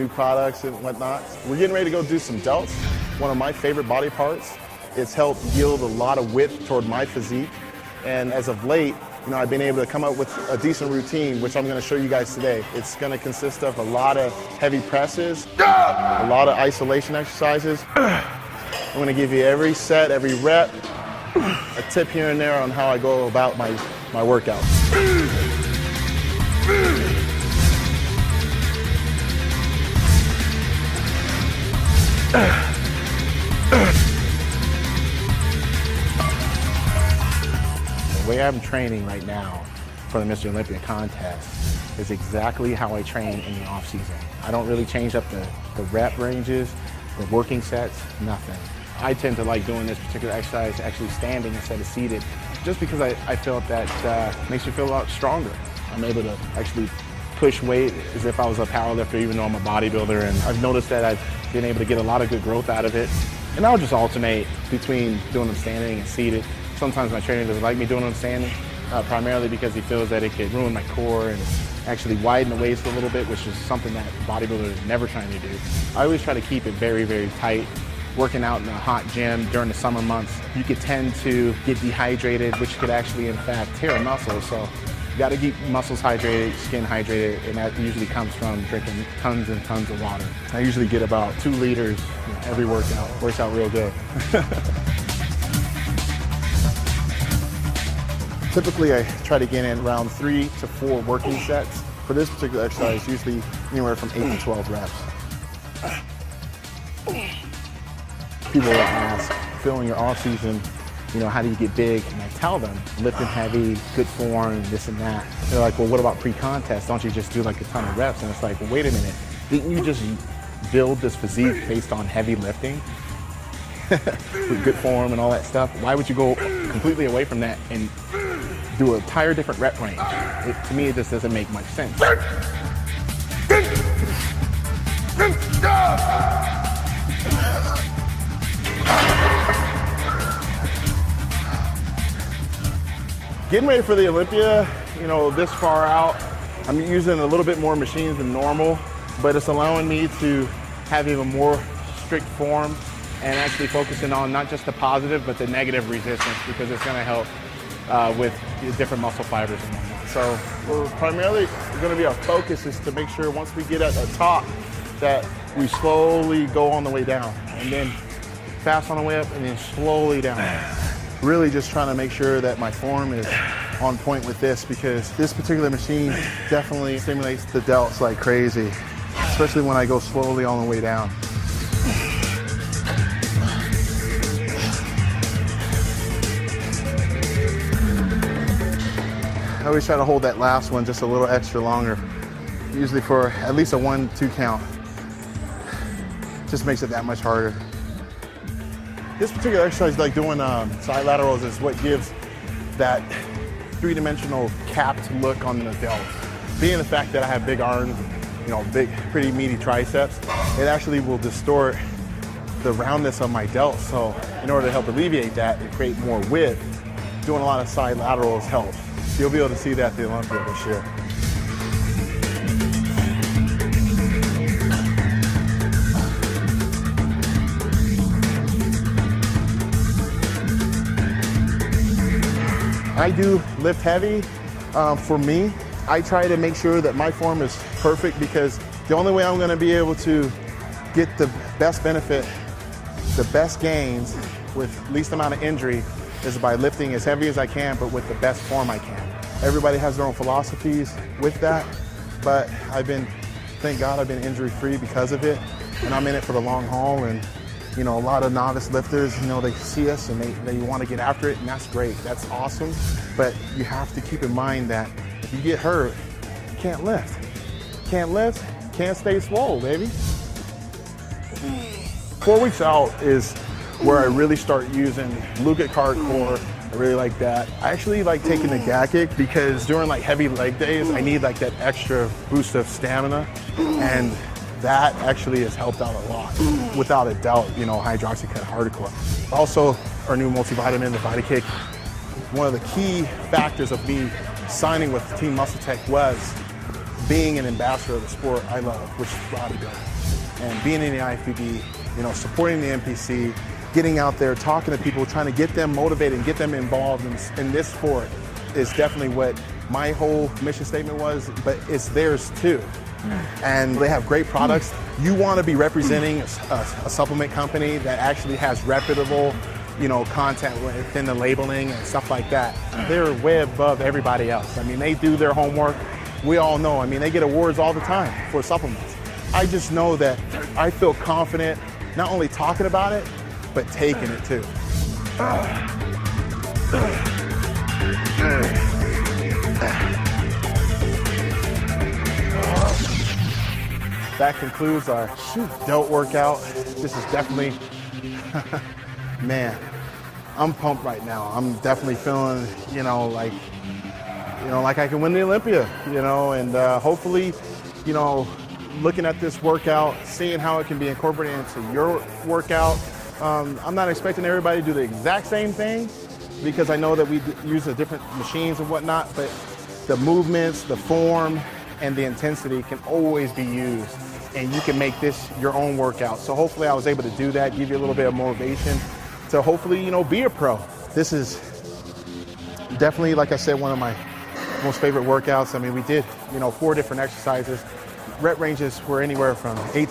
new products and whatnot. We're getting ready to go do some delts. One of my favorite body parts. It's helped yield a lot of width toward my physique. And as of late, I've been able to come up with a decent routine, which I'm going to show you guys today. It's going to consist of a lot of heavy presses, a lot of isolation exercises. I'm going to give you every set, every rep, a tip here and there on how I go about my workouts. The way I'm training right now for the Mr. Olympia contest is exactly how I train in the off season. I don't really change up the rep ranges, the working sets, nothing. I tend to like doing this particular exercise actually standing instead of seated, just because I feel that makes you feel a lot stronger. I'm able to actually push weight as if I was a powerlifter, even though I'm a bodybuilder, and I've noticed that I've been able to get a lot of good growth out of it. And I'll just alternate between doing them standing and seated. Sometimes my trainer doesn't like me doing them standing, primarily because he feels that it could ruin my core and actually widen the waist a little bit, which is something that bodybuilders are never trying to do. I always try to keep it very, very tight. Working out in a hot gym during the summer months, you could tend to get dehydrated, which could actually, in fact, tear a muscle. So you got to keep muscles hydrated, skin hydrated, and that usually comes from drinking tons and tons of water. I usually get about 2 liters every workout. Works out real good. Typically, I try to get in around 3 to 4 working sets. For this particular exercise, usually anywhere from 8 to 12 reps. People will ask, Phil, in your off season, how do you get big? And I tell them, lifting heavy, good form, this and that. They're like, well, what about pre-contest? Don't you just do like a ton of reps? And it's like, well, wait a minute. Didn't you just build this physique based on heavy lifting? With good form and all that stuff? Why would you go completely away from that and do an entire different rep range? To me, it just doesn't make much sense. Getting ready for the Olympia, this far out, I'm using a little bit more machines than normal, but it's allowing me to have even more strict form and actually focusing on not just the positive, but the negative resistance, because it's going to help with different muscle fibers and whatnot. So we're primarily going to be our focus is to make sure once we get at the top that we slowly go on the way down, and then fast on the way up, and then slowly down. Really just trying to make sure that my form is on point with this, because this particular machine definitely stimulates the delts like crazy, especially when I go slowly on the way down. I always try to hold that last one just a little extra longer, usually for at least a 1-2 count. Just makes it that much harder. This particular exercise, like doing side laterals, is what gives that 3-dimensional capped look on the delts. Being the fact that I have big arms, big, pretty meaty triceps, it actually will distort the roundness of my delts. So in order to help alleviate that and create more width, doing a lot of side laterals helps. You'll be able to see that at the Olympia this year. I do lift heavy. For me, I try to make sure that my form is perfect, because the only way I'm going to be able to get the best benefit, the best gains with least amount of injury is by lifting as heavy as I can, but with the best form I can. Everybody has their own philosophies with that, but thank God I've been injury-free because of it, and I'm in it for the long haul. And a lot of novice lifters, they see us and they want to get after it, and that's great, that's awesome. But you have to keep in mind that if you get hurt, you can't lift. Can't lift, can't stay swole, baby. 4 weeks out is where I really start using Luke at hardcore. I really like that. I actually like taking the gag kick, because during like heavy leg days, I need like that extra boost of stamina, and that actually has helped out a lot. Without a doubt, hydroxycut hardcore. Also, our new multivitamin, the VitaKick. One of the key factors of me signing with Team Muscle Tech was being an ambassador of the sport I love, which is bodybuilding. And being in the IFBB, you know, supporting the NPC, getting out there, talking to people, trying to get them motivated and get them involved in this sport is definitely what my whole mission statement was, but it's theirs too. And they have great products. You want to be representing a supplement company that actually has reputable, you know, content within the labeling and stuff like that. They're way above everybody else. I mean, they do their homework. We all know. I mean, they get awards all the time for supplements. I just know that I feel confident not only talking about it, but taking it too. That concludes our delt workout. This is definitely, man, I'm pumped right now. I'm definitely feeling, like I can win the Olympia, and hopefully, looking at this workout, seeing how it can be incorporated into your workout. I'm not expecting everybody to do the exact same thing because I know that we use the different machines and whatnot, but the movements, the form, and the intensity can always be used, and you can make this your own workout. So hopefully I was able to do that, give you a little bit of motivation to hopefully, be a pro. This is definitely, like I said, one of my most favorite workouts. I mean, we did, 4 different exercises. Rep ranges were anywhere from 8